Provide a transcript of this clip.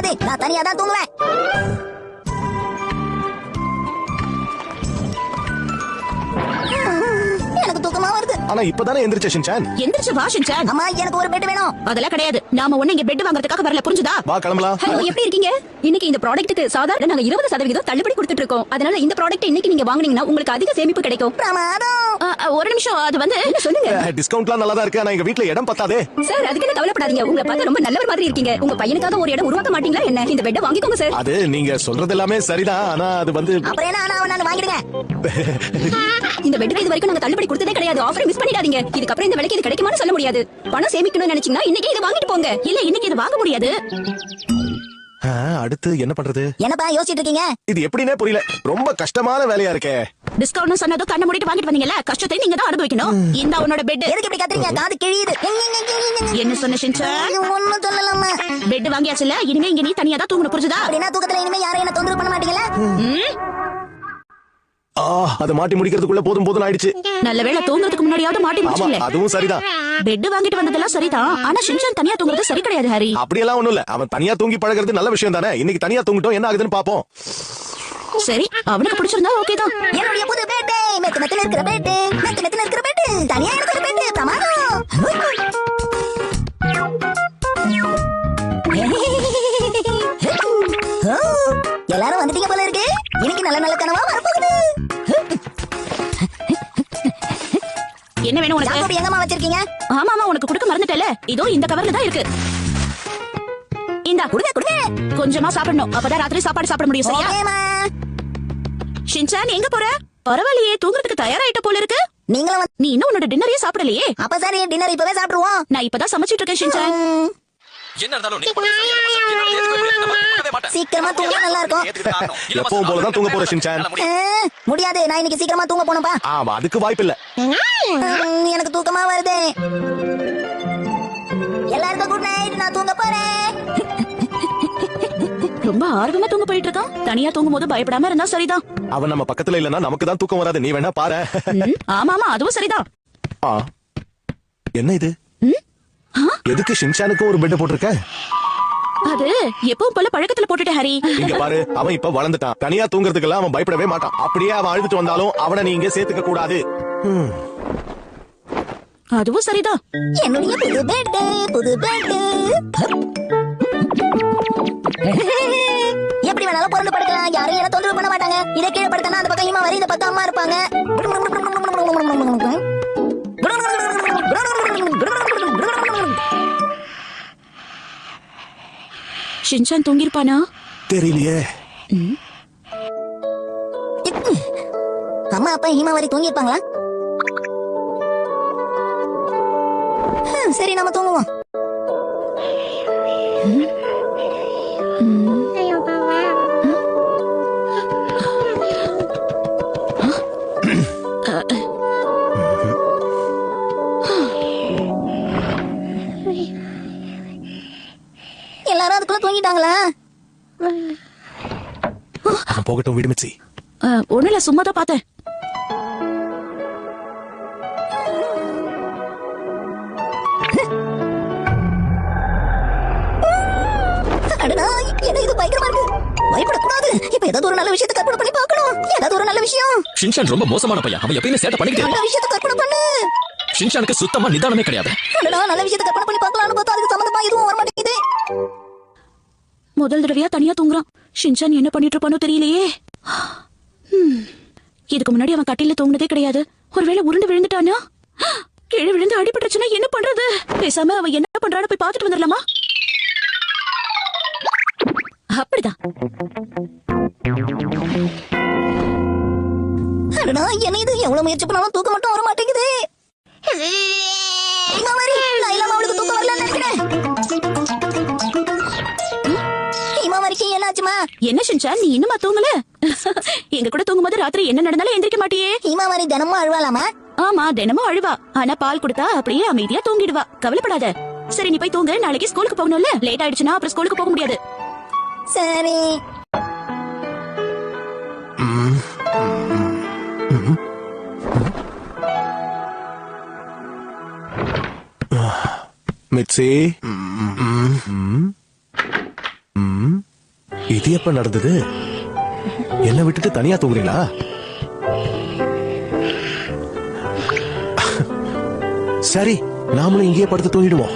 வருது, நான் தனியா தான் தூங்குவேன். எனக்கு தூக்கமா வருது. ஆனா இப்பதானே எந்திரிச்ச ஷின்சான். எந்திரிச்சு வா ஷின்சான். அம்மா எனக்கு ஒரு பெட் வேணும். அதெல்லாம் கிடையாது. நாம ஒண்ணு இங்க பெட் வாங்குறதுக்காக வரல, புரிஞ்சுதா? வா கிளம்பலாம். ஹலோ, எப்படி இருக்கீங்க? இன்னைக்கு இந்த ப்ராடக்ட்டுக்கு சாதாரண நாங்க 20% தள்ளுபடி கொடுத்துட்டு இருக்கோம். அதனால இந்த ப்ராடக்ட் இன்னைக்கு நீங்க வாங்குனீங்கன்னா உங்களுக்கு அதிக சேமிப்பு கிடைக்கும். பிரமாதம். ஒரு நிமிஷம், அது வந்து என்ன சொல்லுங்க. டிஸ்கவுண்ட்லாம் நல்லா தான் இருக்கு. ஆனா எங்க வீட்ல இடம் பத்தாதே. சார், அதுக்கு என்ன கவலைப்படாதீங்க. உங்களை பார்த்தா ரொம்ப நல்லவர் மாதிரி இருக்கீங்க. உங்க பையனுக்காக ஒரு இடம் உருவாக்க மாட்டீங்களா என்ன? இந்த பெட்டை வாங்கிக்கோங்க சார். அது நீங்க சொல்றது எல்லாமே சரிதான். ஆனா அது வந்து அப்புறம் என்ன, நான் வாங்கிடுங்க. இந்த பெட்டுக்கு இது வரைக்கும் நாங்க தள்ளுபடி கொடுத்ததே கிடையாது. ஆஃபர் மிஸ் பண்ணிடாதீங்க. இதுக்கப்புறம் இந்த விலைக்கு இது கிடைக்குமான்னு சொல்ல முடியாது. பணம் சேமிக்கணும்னு நினைச்சீங்கன்னா இன்னைக்கு இது வாங்கிட்டு போங்க. இல்ல இன்னைக்கு இது வாங்க முடியாது. அடுத்து என்ன பண்றது? என்னப்பா யோசிச்சிட்டு இருக்கீங்க? இது எப்படினே புரியல. ரொம்ப கஷ்டமான வேலையா இருக்கே. டிஸ்கவுண்ட் சொன்னதும் கண்ண மூடிட்டு வாங்கிட்டு வந்தீங்கல, கஷ்டத்தை நீங்க தான் அனுபவிக்கணும். இந்த உன்னோட பெட். எதுக்கு இப்படி கத்துறீங்க? காது கிழியுது. என்ன சொன்ன ஷின்சான்? ஒண்ணும் சொல்லலம்மா. பெட் வாங்கியாச்சுல, இனிமே இங்க நீ தனியா தான் தூங்கணும், புரிஞ்சுதா? அப்படினா தூக்கத்துல இனிமே யாரும் என்ன தொந்தரவு பண்ண மாட்டீங்களா? அது மாட்டி முடிக்கிறதுக்குள்ள போதும் ஆயிடுச்சு. நல்ல வேளை தூங்குறதுக்கு முன்னாடியாவது மாட்டி முடிச்சீங்களே. அதுவும் சரிதான். பெட் வாங்கிட்டு வந்ததெல்லாம் சரிதான். ஆனா ஷின்சான் தனியா தூங்குறது சரி கிடையாது ஹரி. அப்படியெல்லாம் ஒண்ணும் இல்ல. அவன் தனியா தூங்கி பழகிறது நல்ல விஷயம் தானே. இன்னைக்கு தனியா தூங்கிட்டோம், என்ன ஆகுதுன்னு பாப்போம். சரி, அவனுக்கு பிடிச்சிருந்தா ஓகே தான். என்னுடைய புது பெட், மெத்து இருக்கிற பெட், மெத்து இருக்கிற பெட், தனியா இருக்கிற பெட், பிரமாதம். எல்லாரும் வந்துட்டீங்க போல இருக்கு. இன்னைக்கு நல்ல நல்ல கனவா வரப்போகுது. என்ன வேணும் உனக்கு? எங்கம்மா வச்சிருக்கீங்க? ஆமா, உனக்கு கொடுக்க மறந்துட்டல. இதோ இந்த கவர்ல தான் இருக்கு. இந்தா கொடுங்க. கொஞ்சமா சாப்பிடணும். அப்பதான் ராத்திரி சாப்பாடு சாப்பிட முடியும். சரியா? ஷின்சான், எங்க போற? பரவாயில்லையே, தூங்குறதுக்கு தயாராயிட்ட போல இருக்கு. நீங்களும் நீ இன்னும் உன்னோட டின்னரையே சாப்பிடலையே. அப்ப சரி, டின்னர் இப்பவே சாப்பிடுவோம். நான் இப்பதான் சமைச்சிட்டு இருக்கேன் ஷின்சான். சீக்கிரமா தூங்க நல்லா இருக்கும். எப்பவும் போலதான் தூங்க போற ஷின்சான். முடியாது, நான் இன்னைக்கு சீக்கிரமா தூங்க போனப்பா. அதுக்கு வாய்ப்பு இல்ல. எனக்கு தூக்கமா வருது. எல்லாருக்கும் குட் நைட், நான் தூங்க போறேன். ரொம்ப ஆர்வமா தூங்க போயிட்டு இருக்கான். தனியா தூங்கும் போது பயப்படாம இருந்தா சரிதான். அவன் நம்ம பக்கத்துல இல்லன்னா நமக்கு தான் தூக்கம் வராது. நீ வேணா பாரு. ஆமா, அதுவும் சரிதான். என்ன இது? எதுக்கு ஷின்சானுக்கு ஒரு பெட் போட்டிருக்க? அது எப்பவும் போல பழக்கத்துல போட்டுட்ட ஹரி. இங்க பாரு, அவன் இப்ப வளர்ந்துட்டான். தனியா தூங்குறதுக்கெல்லாம் அவன் பயப்படவே மாட்டான். அப்படியே அவன் அழுதுட்டு வந்தாலும் அவனை நீ இங்க சேர்த்துக்க கூடாது. அதுவும் சரிதான். என்னுடைய புது பெட் எப்படி வேணாலும் பொருள் படுக்கலாம். யாரும் என்ன தொந்தரவு பண்ண மாட்டாங்க. இதை கீழே படுத்தனா அந்த பக்கம் இம்மா வரி, இந்த பக்கம் அம்மா இருப்பாங்க. ஷின்சான் தூங்கிருப்பானா? தெரியலையே. அம்மா அப்பா ஹீமா வரை தூங்கி இருப்பாங்களா? சரி, நாம தூங்குவோம். எல்லாரும் அதுக்குள்ள தூங்கிட்டாங்களா? போகட்டும், விடுமிச்சி. ஒண்ணு இல்ல, சும்மா தான் பார்த்தேன். என்ன இது பயங்கரமா இருக்கு. பயப்படக்கூடாது. இப்ப ஏதாவது ஒரு நல்ல விஷயத்தை கற்பனை பண்ணி பார்க்கணும். ஏதாவது ஒரு நல்ல விஷயம். ஷின்சான் ரொம்ப மோசமான பையன். அவன் எப்பயுமே சேட்டை பண்ணிக்கிட்டே நல்ல விஷயத்தை கற்பனை பண்ணு. ஷின்சானுக்கு சுத்தமா நிதானமே கிடையாது. நல்ல விஷயத்தை கற்பனை பண்ணி பார்க்கலாம்னு பார்த்தா அதுக்கு சம்பந்தமா எதுவும் வர மாட்டேங்குது. முதல் தடவையா தனியா தூங்குறான். ஷின்சான் என்ன பண்ணிட்டு இருப்பானோ தெரியலையே. இதுக்கு முன்னாடி அவன் கட்டில தூங்குனதே கிடையாது. ஒருவேளை உருண்டு விழுந்துட்டானா? கீழே விழுந்து அடிபட்டுச்சுன்னா என்ன பண்றது? பேசாம அவன் என்ன பண்றான்னு போய் பார்த்துட்டு வந்துடலாமா? அப்படிதான். என்ன இது, எவ்வளவு முயற்சி பண்ணாலும் தூக்க மட்டும் வர மாட்டேங்குது. தூக்கம் வரல நினைக்கிறேன். என்னாச்சுமா? என்ன ஷின்சான், நீ இன்னுமா தூங்கல? எங்க கூட தூங்கும்போது ராத்திரி என்ன நடந்தாலும் எந்திரிக்க மாட்டியே. ஹீமாவரி தினமும் அழுவாளாமா? ஆமா, தினமும் அழுவா. ஆனா பால் கொடுத்தா அப்படியே அமைதியா தூங்கிடுவா. கவலைப்படாத. சரி, நீ போய் தூங்க. நாளைக்கு ஸ்கூலுக்கு போகணும்ல. லேட் ஆயிடுச்சுன்னா அப்புறம் ஸ்கூலுக்கு போக முடியாது. சரி. மிட்சி. இது எப்ப நடந்தது? என்ன விட்டுட்டு தனியா தூங்குறீங்களா? சரி, நாமளும் இங்கேயே படுத்து தூங்கிடுவோம்.